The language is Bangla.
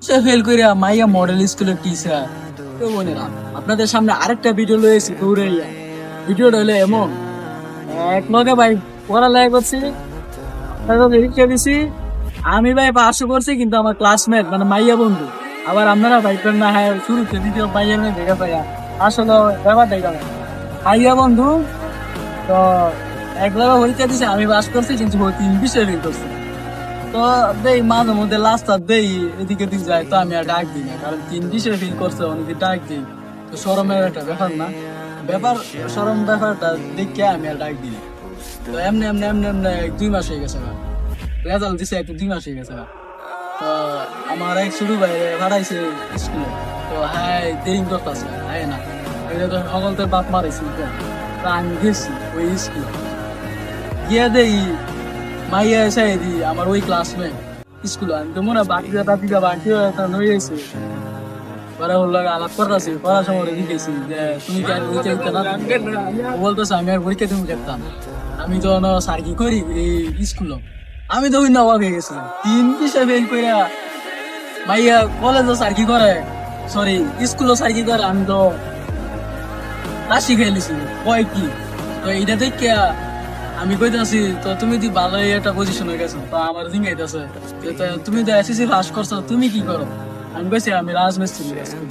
সে ফেল করে মাইয়া মডেল স্কুলের টিচার। তো বোনেরা, আপনাদের সামনে আরেকটা ভিডিও লয়েছি দৌড়াইয়া। ভিডিওটা হলো এমন, এক লগে ভাই পড়ালেখা করছি, রিক্সা দিছি। আমি ভাই 500 করছি, কিন্তু আমার ক্লাসমেট মানে মাইয়া বন্ধু। আবার আপনারা ভাই না, হ্যাঁ শুরুতে দ্বিতীয় মাইয়ার মেয়ে দেখা পাই আসলে ব্যাপার দেখা যায় মাইয়া বন্ধু। তো এক লগে পরীক্ষা দিছে, আমি পাস করছি কিন্তু ও 3 বিষয় ফেল করছি। তো দেই মাঝে মধ্যে লাস্ট আর দেই এদিকে দিক যায়, তো আমি আর ডাক দিই না, কারণ 3 বিষয় ফেল করছে অনেকে ডাক দিই। তো শরমের একটা ব্যাপার না, ব্যাপার শরম ব্যাপারটা দেখে আমি আর ডাক দিই না। তো এমনি এমনি এমনি এমনি 2 মাস হয়ে গেছে না, রেজাল্ট দিছে একটু 2 মাস হয়ে গেছে না। তো আমার এক ছোট ভাই ভাড়াইছে স্কুলে। তো হ্যাঁ দেরি করতেছে, হ্যাঁ না এটা তো সকলদের বাপ মারাইছি। তো আমি গেছি ওই স্কুলে, গিয়ে দেই মাইয়া এসে দি আমার ওই ক্লাসমেট স্কুলে। আমি তো মনে হয় বাকিটা টাকিটা বাকি হয়ে গেছে। পরে ওর লাগে আলাপ করতেছি, পড়ার সময় দিতেছি যে তুমি কি আর পরীক্ষা দিতে না? ও বলতেছে আমি আর পরীক্ষা তুমি দেখতাম। আমি তো স্যার কি করি এই স্কুলে, আমি তো ওই অবাক হয়ে গেছিলাম। 3 বিষয় ফেল করে মাইয়া কলেজে স্যার কি করে, সরি স্কুলে স্যার কি করে, আমি তো রাশি খেয়েছি কয় কি। তো এইটা দেখে আমি কইতাছি, তো তুমি দি ভালো একটা পজিশন হয়ে গেছো, তো আমার জিঙ্গাইতেছে তুমি তো এসএসসি পাস করছো, তুমি কি করো? আমি কইছি আমি রাজমিস্ত্রি কাজ করি।